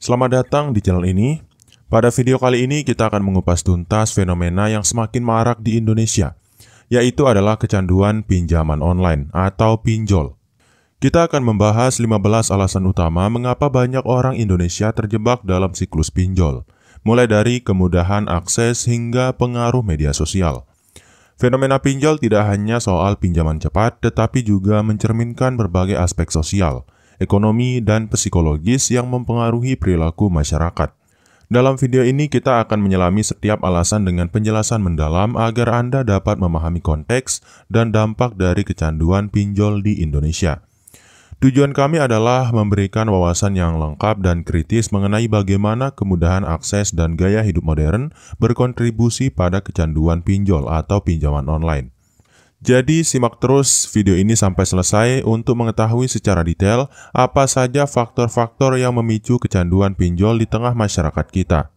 Selamat datang di channel ini. Pada video kali ini kita akan mengupas tuntas fenomena yang semakin marak di Indonesia, yaitu adalah kecanduan pinjaman online atau pinjol. Kita akan membahas 15 alasan utama mengapa banyak orang Indonesia terjebak dalam siklus pinjol, mulai dari kemudahan akses hingga pengaruh media sosial. Fenomena pinjol tidak hanya soal pinjaman cepat, tetapi juga mencerminkan berbagai aspek sosial, ekonomi, dan psikologis yang mempengaruhi perilaku masyarakat. Dalam video ini kita akan menyelami setiap alasan dengan penjelasan mendalam agar Anda dapat memahami konteks dan dampak dari kecanduan pinjol di Indonesia. Tujuan kami adalah memberikan wawasan yang lengkap dan kritis mengenai bagaimana kemudahan akses dan gaya hidup modern berkontribusi pada kecanduan pinjol atau pinjaman online. Jadi simak terus video ini sampai selesai untuk mengetahui secara detail apa saja faktor-faktor yang memicu kecanduan pinjol di tengah masyarakat kita.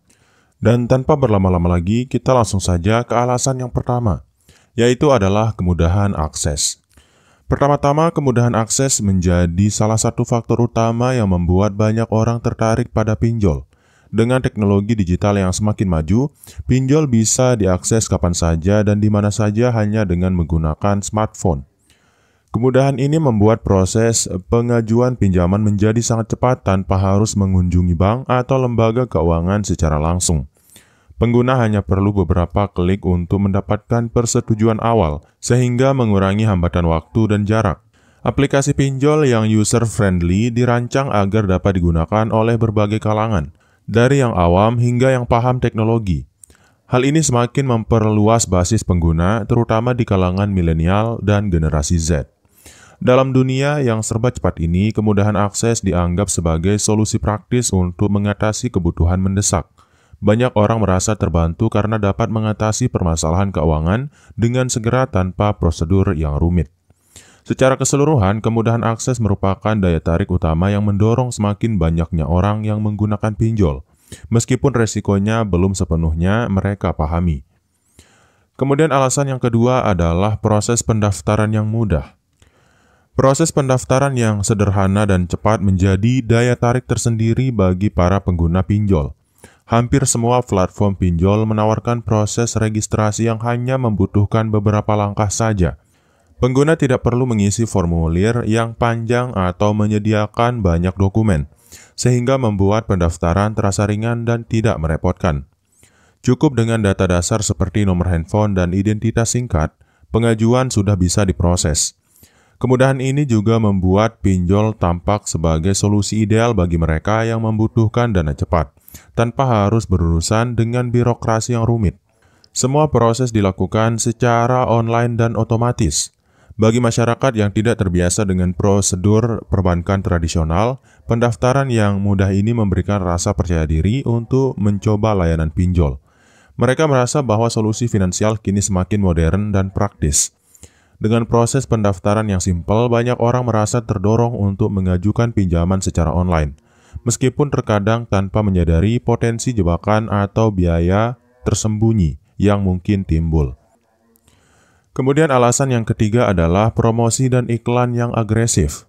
Dan tanpa berlama-lama lagi, kita langsung saja ke alasan yang pertama, yaitu adalah kemudahan akses. Pertama-tama, kemudahan akses menjadi salah satu faktor utama yang membuat banyak orang tertarik pada pinjol. Dengan teknologi digital yang semakin maju, pinjol bisa diakses kapan saja dan di mana saja hanya dengan menggunakan smartphone. Kemudahan ini membuat proses pengajuan pinjaman menjadi sangat cepat tanpa harus mengunjungi bank atau lembaga keuangan secara langsung. Pengguna hanya perlu beberapa klik untuk mendapatkan persetujuan awal, sehingga mengurangi hambatan waktu dan jarak. Aplikasi pinjol yang user-friendly dirancang agar dapat digunakan oleh berbagai kalangan, dari yang awam hingga yang paham teknologi. Hal ini semakin memperluas basis pengguna, terutama di kalangan milenial dan generasi Z. Dalam dunia yang serba cepat ini, kemudahan akses dianggap sebagai solusi praktis untuk mengatasi kebutuhan mendesak. Banyak orang merasa terbantu karena dapat mengatasi permasalahan keuangan dengan segera tanpa prosedur yang rumit. Secara keseluruhan, kemudahan akses merupakan daya tarik utama yang mendorong semakin banyaknya orang yang menggunakan pinjol, meskipun resikonya belum sepenuhnya mereka pahami. Kemudian alasan yang kedua adalah proses pendaftaran yang mudah. Proses pendaftaran yang sederhana dan cepat menjadi daya tarik tersendiri bagi para pengguna pinjol. Hampir semua platform pinjol menawarkan proses registrasi yang hanya membutuhkan beberapa langkah saja. Pengguna tidak perlu mengisi formulir yang panjang atau menyediakan banyak dokumen, sehingga membuat pendaftaran terasa ringan dan tidak merepotkan. Cukup dengan data dasar seperti nomor handphone dan identitas singkat, pengajuan sudah bisa diproses. Kemudahan ini juga membuat pinjol tampak sebagai solusi ideal bagi mereka yang membutuhkan dana cepat, tanpa harus berurusan dengan birokrasi yang rumit. Semua proses dilakukan secara online dan otomatis. Bagi masyarakat yang tidak terbiasa dengan prosedur perbankan tradisional, pendaftaran yang mudah ini memberikan rasa percaya diri untuk mencoba layanan pinjol. Mereka merasa bahwa solusi finansial kini semakin modern dan praktis. Dengan proses pendaftaran yang simpel, banyak orang merasa terdorong untuk mengajukan pinjaman secara online, meskipun terkadang tanpa menyadari potensi jebakan atau biaya tersembunyi yang mungkin timbul. Kemudian alasan yang ketiga adalah promosi dan iklan yang agresif.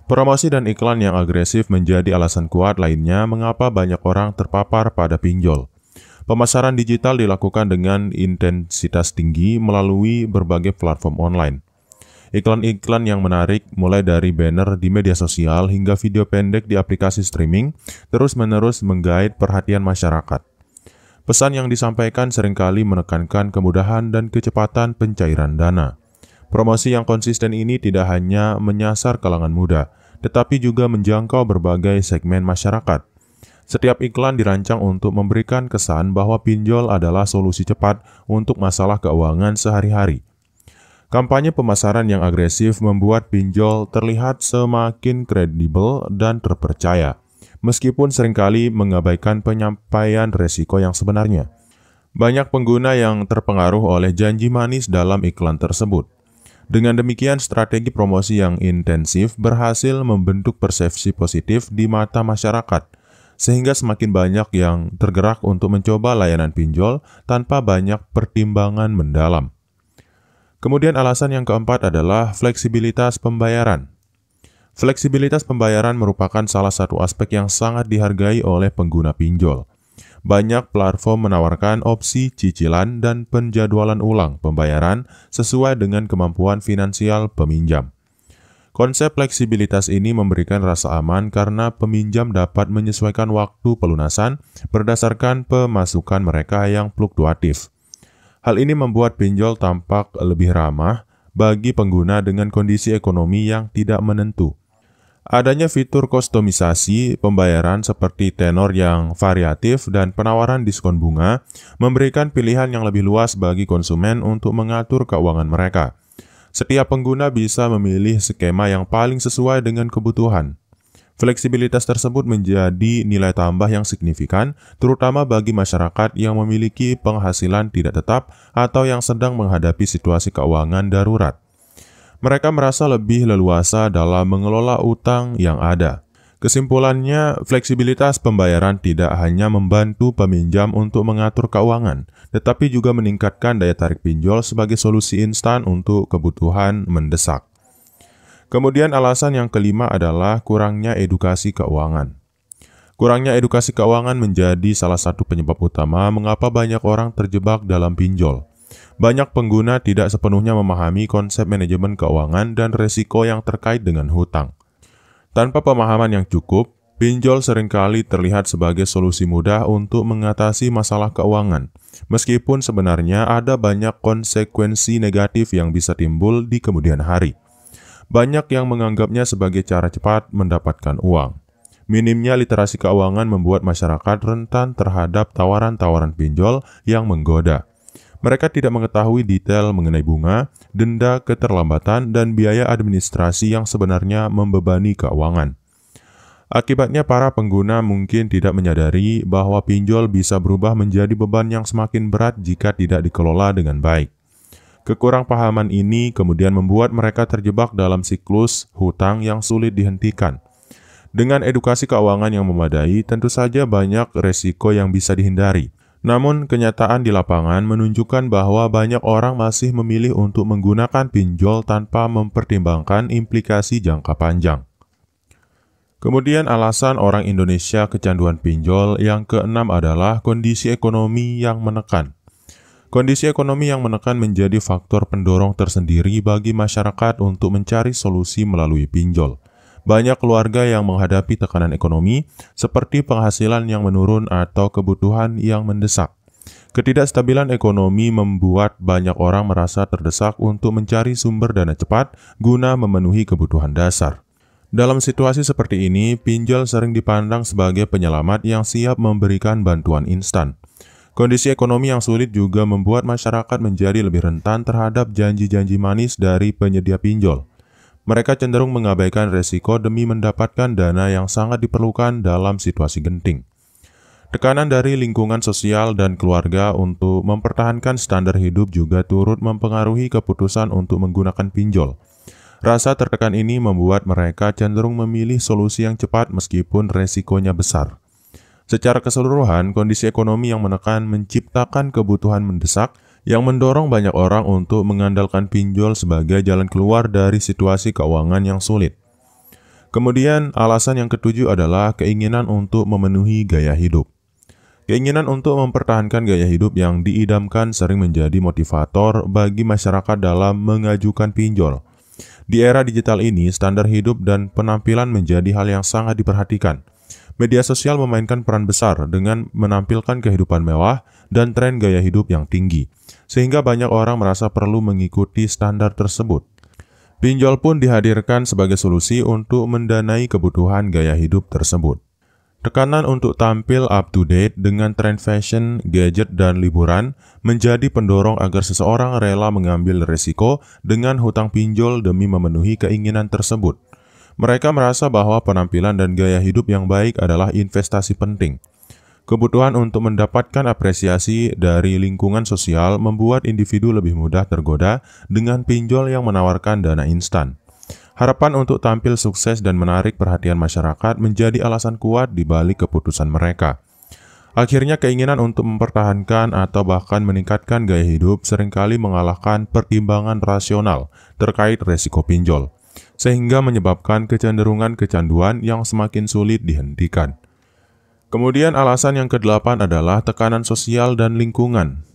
Promosi dan iklan yang agresif menjadi alasan kuat lainnya mengapa banyak orang terpapar pada pinjol. Pemasaran digital dilakukan dengan intensitas tinggi melalui berbagai platform online. Iklan-iklan yang menarik, mulai dari banner di media sosial hingga video pendek di aplikasi streaming, terus-menerus menggait perhatian masyarakat. Pesan yang disampaikan seringkali menekankan kemudahan dan kecepatan pencairan dana. Promosi yang konsisten ini tidak hanya menyasar kalangan muda, tetapi juga menjangkau berbagai segmen masyarakat. Setiap iklan dirancang untuk memberikan kesan bahwa pinjol adalah solusi cepat untuk masalah keuangan sehari-hari. Kampanye pemasaran yang agresif membuat pinjol terlihat semakin kredibel dan terpercaya, meskipun seringkali mengabaikan penyampaian resiko yang sebenarnya. Banyak pengguna yang terpengaruh oleh janji manis dalam iklan tersebut. Dengan demikian, strategi promosi yang intensif berhasil membentuk persepsi positif di mata masyarakat, sehingga semakin banyak yang tergerak untuk mencoba layanan pinjol tanpa banyak pertimbangan mendalam. Kemudian alasan yang keempat adalah fleksibilitas pembayaran. Fleksibilitas pembayaran merupakan salah satu aspek yang sangat dihargai oleh pengguna pinjol. Banyak platform menawarkan opsi cicilan dan penjadwalan ulang pembayaran sesuai dengan kemampuan finansial peminjam. Konsep fleksibilitas ini memberikan rasa aman karena peminjam dapat menyesuaikan waktu pelunasan berdasarkan pemasukan mereka yang fluktuatif. Hal ini membuat pinjol tampak lebih ramah bagi pengguna dengan kondisi ekonomi yang tidak menentu. Adanya fitur kustomisasi pembayaran seperti tenor yang variatif dan penawaran diskon bunga memberikan pilihan yang lebih luas bagi konsumen untuk mengatur keuangan mereka. Setiap pengguna bisa memilih skema yang paling sesuai dengan kebutuhan. Fleksibilitas tersebut menjadi nilai tambah yang signifikan, terutama bagi masyarakat yang memiliki penghasilan tidak tetap atau yang sedang menghadapi situasi keuangan darurat. Mereka merasa lebih leluasa dalam mengelola utang yang ada. Kesimpulannya, fleksibilitas pembayaran tidak hanya membantu peminjam untuk mengatur keuangan, tetapi juga meningkatkan daya tarik pinjol sebagai solusi instan untuk kebutuhan mendesak. Kemudian alasan yang kelima adalah kurangnya edukasi keuangan. Kurangnya edukasi keuangan menjadi salah satu penyebab utama mengapa banyak orang terjebak dalam pinjol. Banyak pengguna tidak sepenuhnya memahami konsep manajemen keuangan dan resiko yang terkait dengan hutang. Tanpa pemahaman yang cukup, pinjol seringkali terlihat sebagai solusi mudah untuk mengatasi masalah keuangan, meskipun sebenarnya ada banyak konsekuensi negatif yang bisa timbul di kemudian hari. Banyak yang menganggapnya sebagai cara cepat mendapatkan uang. Minimnya literasi keuangan membuat masyarakat rentan terhadap tawaran-tawaran pinjol yang menggoda. Mereka tidak mengetahui detail mengenai bunga, denda, keterlambatan, dan biaya administrasi yang sebenarnya membebani keuangan. Akibatnya, para pengguna mungkin tidak menyadari bahwa pinjol bisa berubah menjadi beban yang semakin berat jika tidak dikelola dengan baik. Kekurangpahaman ini kemudian membuat mereka terjebak dalam siklus hutang yang sulit dihentikan. Dengan edukasi keuangan yang memadai, tentu saja banyak resiko yang bisa dihindari. Namun, kenyataan di lapangan menunjukkan bahwa banyak orang masih memilih untuk menggunakan pinjol tanpa mempertimbangkan implikasi jangka panjang. Kemudian, alasan orang Indonesia kecanduan pinjol yang keenam adalah kondisi ekonomi yang menekan. Kondisi ekonomi yang menekan menjadi faktor pendorong tersendiri bagi masyarakat untuk mencari solusi melalui pinjol. Banyak keluarga yang menghadapi tekanan ekonomi, seperti penghasilan yang menurun atau kebutuhan yang mendesak. Ketidakstabilan ekonomi membuat banyak orang merasa terdesak untuk mencari sumber dana cepat guna memenuhi kebutuhan dasar. Dalam situasi seperti ini, pinjol sering dipandang sebagai penyelamat yang siap memberikan bantuan instan. Kondisi ekonomi yang sulit juga membuat masyarakat menjadi lebih rentan terhadap janji-janji manis dari penyedia pinjol. Mereka cenderung mengabaikan resiko demi mendapatkan dana yang sangat diperlukan dalam situasi genting. Tekanan dari lingkungan sosial dan keluarga untuk mempertahankan standar hidup juga turut mempengaruhi keputusan untuk menggunakan pinjol. Rasa tertekan ini membuat mereka cenderung memilih solusi yang cepat meskipun resikonya besar. Secara keseluruhan, kondisi ekonomi yang menekan menciptakan kebutuhan mendesak yang mendorong banyak orang untuk mengandalkan pinjol sebagai jalan keluar dari situasi keuangan yang sulit. Kemudian, alasan yang ketujuh adalah keinginan untuk memenuhi gaya hidup. Keinginan untuk mempertahankan gaya hidup yang diidamkan sering menjadi motivator bagi masyarakat dalam mengajukan pinjol. Di era digital ini, standar hidup dan penampilan menjadi hal yang sangat diperhatikan. Media sosial memainkan peran besar dengan menampilkan kehidupan mewah dan tren gaya hidup yang tinggi, sehingga banyak orang merasa perlu mengikuti standar tersebut. Pinjol pun dihadirkan sebagai solusi untuk mendanai kebutuhan gaya hidup tersebut. Tekanan untuk tampil up-to-date dengan tren fashion, gadget, dan liburan menjadi pendorong agar seseorang rela mengambil resiko dengan hutang pinjol demi memenuhi keinginan tersebut. Mereka merasa bahwa penampilan dan gaya hidup yang baik adalah investasi penting. Kebutuhan untuk mendapatkan apresiasi dari lingkungan sosial membuat individu lebih mudah tergoda dengan pinjol yang menawarkan dana instan. Harapan untuk tampil sukses dan menarik perhatian masyarakat menjadi alasan kuat di balik keputusan mereka. Akhirnya, keinginan untuk mempertahankan atau bahkan meningkatkan gaya hidup seringkali mengalahkan pertimbangan rasional terkait resiko pinjol. sehingga menyebabkan kecenderungan kecanduan yang semakin sulit dihentikan. Kemudian alasan yang kedelapan adalah tekanan sosial dan lingkungan.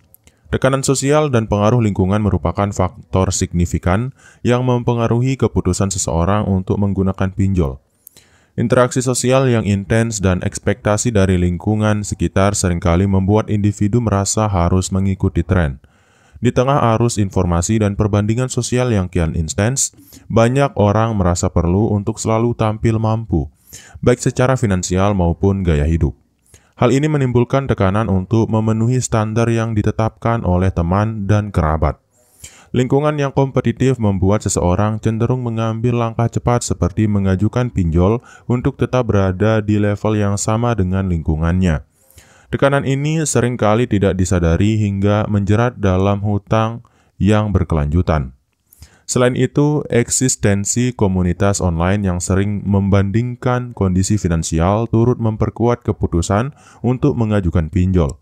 Tekanan sosial dan pengaruh lingkungan merupakan faktor signifikan yang mempengaruhi keputusan seseorang untuk menggunakan pinjol. Interaksi sosial yang intens dan ekspektasi dari lingkungan sekitar seringkali membuat individu merasa harus mengikuti tren. Di tengah arus informasi dan perbandingan sosial yang kian intens, banyak orang merasa perlu untuk selalu tampil mampu, baik secara finansial maupun gaya hidup. Hal ini menimbulkan tekanan untuk memenuhi standar yang ditetapkan oleh teman dan kerabat. Lingkungan yang kompetitif membuat seseorang cenderung mengambil langkah cepat seperti mengajukan pinjol untuk tetap berada di level yang sama dengan lingkungannya. Tekanan ini seringkali tidak disadari hingga menjerat dalam hutang yang berkelanjutan. Selain itu, eksistensi komunitas online yang sering membandingkan kondisi finansial turut memperkuat keputusan untuk mengajukan pinjol.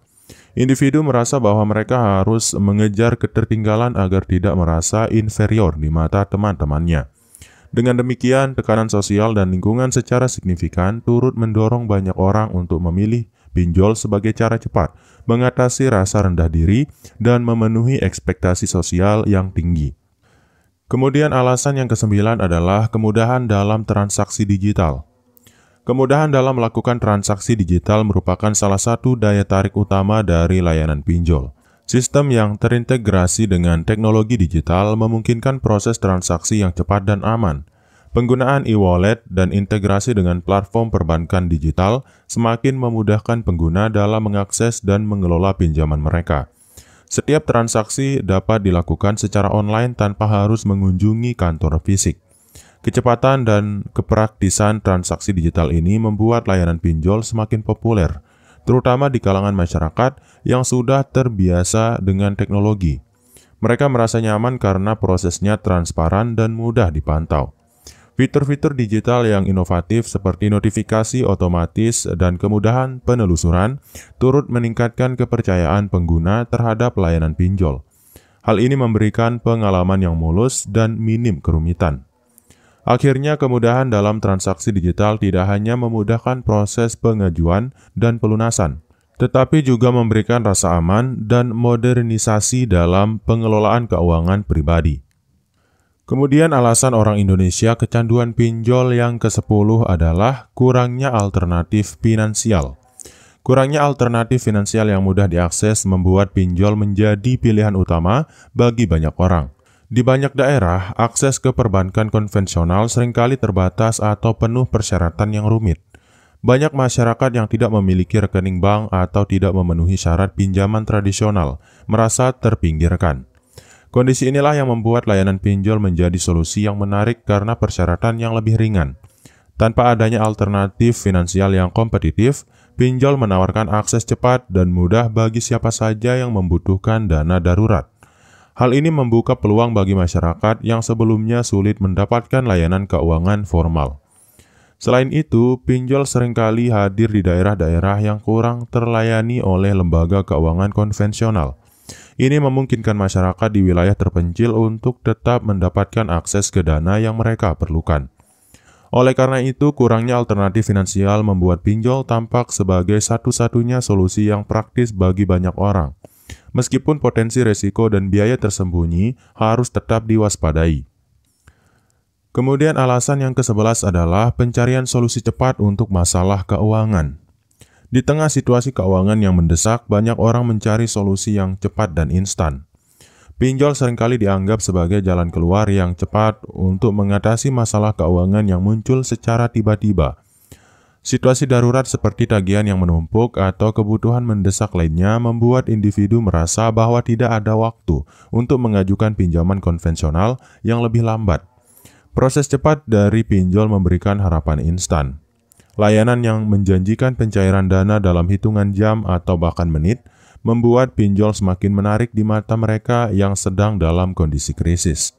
Individu merasa bahwa mereka harus mengejar ketertinggalan agar tidak merasa inferior di mata teman-temannya. Dengan demikian, tekanan sosial dan lingkungan secara signifikan turut mendorong banyak orang untuk memilih pinjol sebagai cara cepat, mengatasi rasa rendah diri, dan memenuhi ekspektasi sosial yang tinggi. Kemudian alasan yang kesembilan adalah kemudahan dalam transaksi digital. Kemudahan dalam melakukan transaksi digital merupakan salah satu daya tarik utama dari layanan pinjol. Sistem yang terintegrasi dengan teknologi digital memungkinkan proses transaksi yang cepat dan aman. Penggunaan e-wallet dan integrasi dengan platform perbankan digital semakin memudahkan pengguna dalam mengakses dan mengelola pinjaman mereka. Setiap transaksi dapat dilakukan secara online tanpa harus mengunjungi kantor fisik. Kecepatan dan kepraktisan transaksi digital ini membuat layanan pinjol semakin populer, terutama di kalangan masyarakat yang sudah terbiasa dengan teknologi. Mereka merasa nyaman karena prosesnya transparan dan mudah dipantau. Fitur-fitur digital yang inovatif seperti notifikasi otomatis dan kemudahan penelusuran turut meningkatkan kepercayaan pengguna terhadap layanan pinjol. Hal ini memberikan pengalaman yang mulus dan minim kerumitan. Akhirnya, kemudahan dalam transaksi digital tidak hanya memudahkan proses pengajuan dan pelunasan, tetapi juga memberikan rasa aman dan modernisasi dalam pengelolaan keuangan pribadi. Kemudian alasan orang Indonesia kecanduan pinjol yang ke-10 adalah kurangnya alternatif finansial. Kurangnya alternatif finansial yang mudah diakses membuat pinjol menjadi pilihan utama bagi banyak orang. Di banyak daerah, akses ke perbankan konvensional seringkali terbatas atau penuh persyaratan yang rumit. Banyak masyarakat yang tidak memiliki rekening bank atau tidak memenuhi syarat pinjaman tradisional merasa terpinggirkan. Kondisi inilah yang membuat layanan pinjol menjadi solusi yang menarik karena persyaratan yang lebih ringan. Tanpa adanya alternatif finansial yang kompetitif, pinjol menawarkan akses cepat dan mudah bagi siapa saja yang membutuhkan dana darurat. Hal ini membuka peluang bagi masyarakat yang sebelumnya sulit mendapatkan layanan keuangan formal. Selain itu, pinjol seringkali hadir di daerah-daerah yang kurang terlayani oleh lembaga keuangan konvensional. Ini memungkinkan masyarakat di wilayah terpencil untuk tetap mendapatkan akses ke dana yang mereka perlukan. Oleh karena itu, kurangnya alternatif finansial membuat pinjol tampak sebagai satu-satunya solusi yang praktis bagi banyak orang. Meskipun potensi resiko dan biaya tersembunyi harus tetap diwaspadai. Kemudian alasan yang ke-11 adalah pencarian solusi cepat untuk masalah keuangan. Di tengah situasi keuangan yang mendesak, banyak orang mencari solusi yang cepat dan instan. Pinjol seringkali dianggap sebagai jalan keluar yang cepat untuk mengatasi masalah keuangan yang muncul secara tiba-tiba. Situasi darurat seperti tagihan yang menumpuk atau kebutuhan mendesak lainnya membuat individu merasa bahwa tidak ada waktu untuk mengajukan pinjaman konvensional yang lebih lambat. Proses cepat dari pinjol memberikan harapan instan. Layanan yang menjanjikan pencairan dana dalam hitungan jam atau bahkan menit membuat pinjol semakin menarik di mata mereka yang sedang dalam kondisi krisis.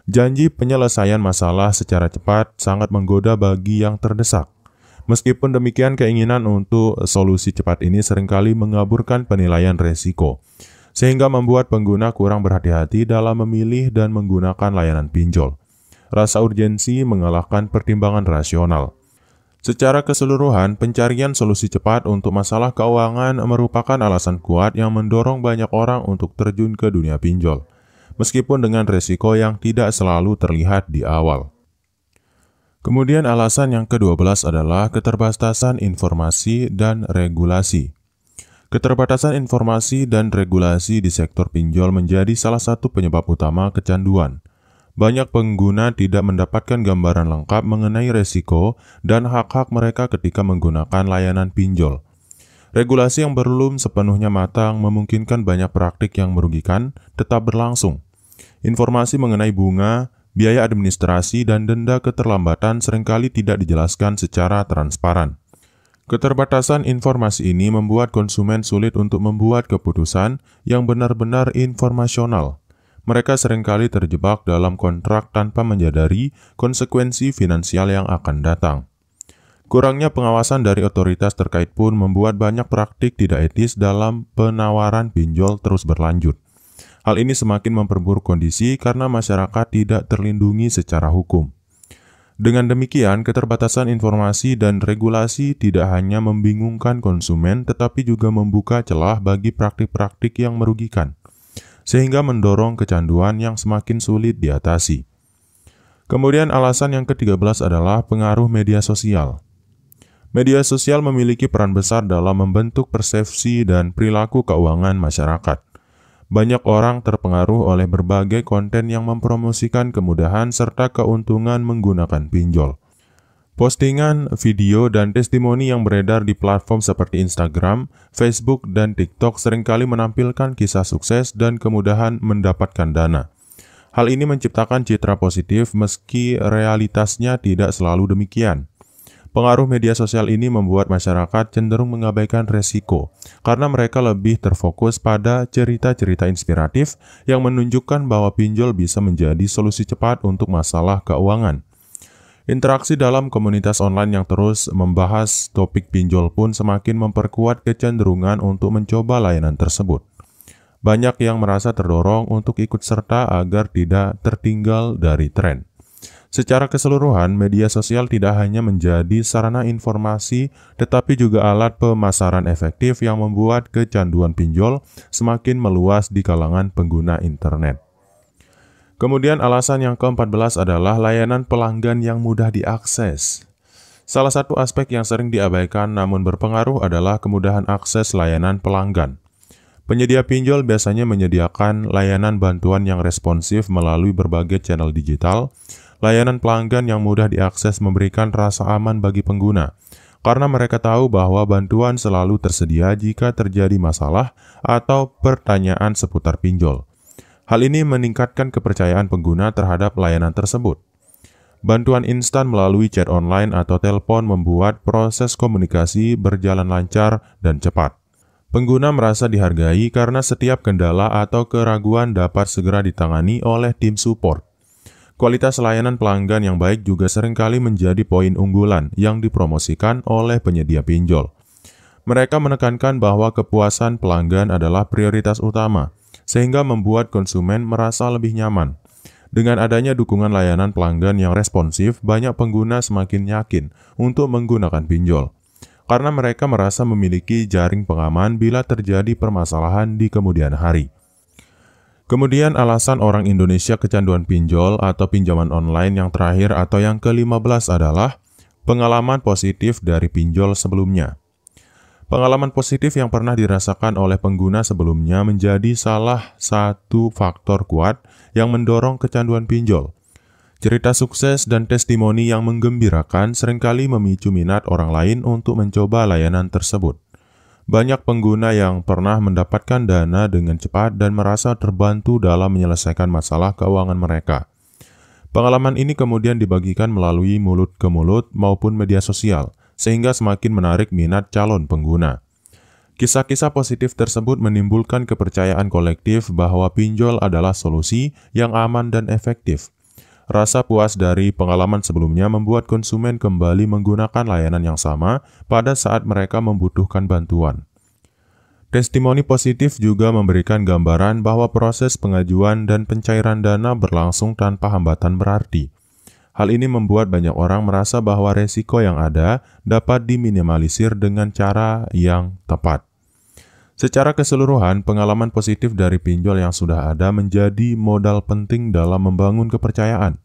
Janji penyelesaian masalah secara cepat sangat menggoda bagi yang terdesak. Meskipun demikian, keinginan untuk solusi cepat ini seringkali mengaburkan penilaian resiko, sehingga membuat pengguna kurang berhati-hati dalam memilih dan menggunakan layanan pinjol. Rasa urgensi mengalahkan pertimbangan rasional. Secara keseluruhan, pencarian solusi cepat untuk masalah keuangan merupakan alasan kuat yang mendorong banyak orang untuk terjun ke dunia pinjol, meskipun dengan resiko yang tidak selalu terlihat di awal. Kemudian alasan yang ke-12 adalah keterbatasan informasi dan regulasi. Keterbatasan informasi dan regulasi di sektor pinjol menjadi salah satu penyebab utama kecanduan. Banyak pengguna tidak mendapatkan gambaran lengkap mengenai resiko dan hak-hak mereka ketika menggunakan layanan pinjol. Regulasi yang belum sepenuhnya matang memungkinkan banyak praktik yang merugikan tetap berlangsung. Informasi mengenai bunga, biaya administrasi, dan denda keterlambatan seringkali tidak dijelaskan secara transparan. Keterbatasan informasi ini membuat konsumen sulit untuk membuat keputusan yang benar-benar informasional. Mereka seringkali terjebak dalam kontrak tanpa menyadari konsekuensi finansial yang akan datang. Kurangnya pengawasan dari otoritas terkait pun membuat banyak praktik tidak etis dalam penawaran pinjol terus berlanjut. Hal ini semakin memperburuk kondisi karena masyarakat tidak terlindungi secara hukum. Dengan demikian, keterbatasan informasi dan regulasi tidak hanya membingungkan konsumen, tetapi juga membuka celah bagi praktik-praktik yang merugikan, sehingga mendorong kecanduan yang semakin sulit diatasi. Kemudian alasan yang ke-13 adalah pengaruh media sosial. Media sosial memiliki peran besar dalam membentuk persepsi dan perilaku keuangan masyarakat. Banyak orang terpengaruh oleh berbagai konten yang mempromosikan kemudahan serta keuntungan menggunakan pinjol. Postingan, video, dan testimoni yang beredar di platform seperti Instagram, Facebook, dan TikTok seringkali menampilkan kisah sukses dan kemudahan mendapatkan dana. Hal ini menciptakan citra positif meski realitasnya tidak selalu demikian. Pengaruh media sosial ini membuat masyarakat cenderung mengabaikan resiko, karena mereka lebih terfokus pada cerita-cerita inspiratif yang menunjukkan bahwa pinjol bisa menjadi solusi cepat untuk masalah keuangan. Interaksi dalam komunitas online yang terus membahas topik pinjol pun semakin memperkuat kecenderungan untuk mencoba layanan tersebut. Banyak yang merasa terdorong untuk ikut serta agar tidak tertinggal dari tren. Secara keseluruhan, media sosial tidak hanya menjadi sarana informasi, tetapi juga alat pemasaran efektif yang membuat kecanduan pinjol semakin meluas di kalangan pengguna internet. Kemudian alasan yang ke-14 adalah layanan pelanggan yang mudah diakses. Salah satu aspek yang sering diabaikan namun berpengaruh adalah kemudahan akses layanan pelanggan. Penyedia pinjol biasanya menyediakan layanan bantuan yang responsif melalui berbagai channel digital. Layanan pelanggan yang mudah diakses memberikan rasa aman bagi pengguna, karena mereka tahu bahwa bantuan selalu tersedia jika terjadi masalah atau pertanyaan seputar pinjol. Hal ini meningkatkan kepercayaan pengguna terhadap layanan tersebut. Bantuan instan melalui chat online atau telepon membuat proses komunikasi berjalan lancar dan cepat. Pengguna merasa dihargai karena setiap kendala atau keraguan dapat segera ditangani oleh tim support. Kualitas layanan pelanggan yang baik juga seringkali menjadi poin unggulan yang dipromosikan oleh penyedia pinjol. Mereka menekankan bahwa kepuasan pelanggan adalah prioritas utama, sehingga membuat konsumen merasa lebih nyaman. Dengan adanya dukungan layanan pelanggan yang responsif, banyak pengguna semakin yakin untuk menggunakan pinjol, karena mereka merasa memiliki jaring pengaman bila terjadi permasalahan di kemudian hari. Kemudian alasan orang Indonesia kecanduan pinjol atau pinjaman online yang terakhir atau yang ke-15 adalah pengalaman positif dari pinjol sebelumnya. Pengalaman positif yang pernah dirasakan oleh pengguna sebelumnya menjadi salah satu faktor kuat yang mendorong kecanduan pinjol. Cerita sukses dan testimoni yang menggembirakan seringkali memicu minat orang lain untuk mencoba layanan tersebut. Banyak pengguna yang pernah mendapatkan dana dengan cepat dan merasa terbantu dalam menyelesaikan masalah keuangan mereka. Pengalaman ini kemudian dibagikan melalui mulut ke mulut maupun media sosial, sehingga semakin menarik minat calon pengguna. Kisah-kisah positif tersebut menimbulkan kepercayaan kolektif bahwa pinjol adalah solusi yang aman dan efektif. Rasa puas dari pengalaman sebelumnya membuat konsumen kembali menggunakan layanan yang sama pada saat mereka membutuhkan bantuan. Testimoni positif juga memberikan gambaran bahwa proses pengajuan dan pencairan dana berlangsung tanpa hambatan berarti. Hal ini membuat banyak orang merasa bahwa resiko yang ada dapat diminimalisir dengan cara yang tepat. Secara keseluruhan, pengalaman positif dari pinjol yang sudah ada menjadi modal penting dalam membangun kepercayaan,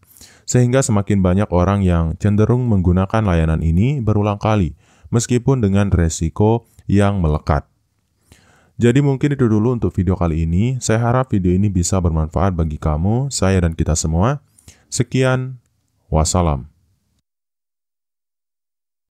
sehingga semakin banyak orang yang cenderung menggunakan layanan ini berulang kali, meskipun dengan resiko yang melekat. Jadi mungkin itu dulu untuk video kali ini. Saya harap video ini bisa bermanfaat bagi kamu, saya dan kita semua. Sekian, wassalam.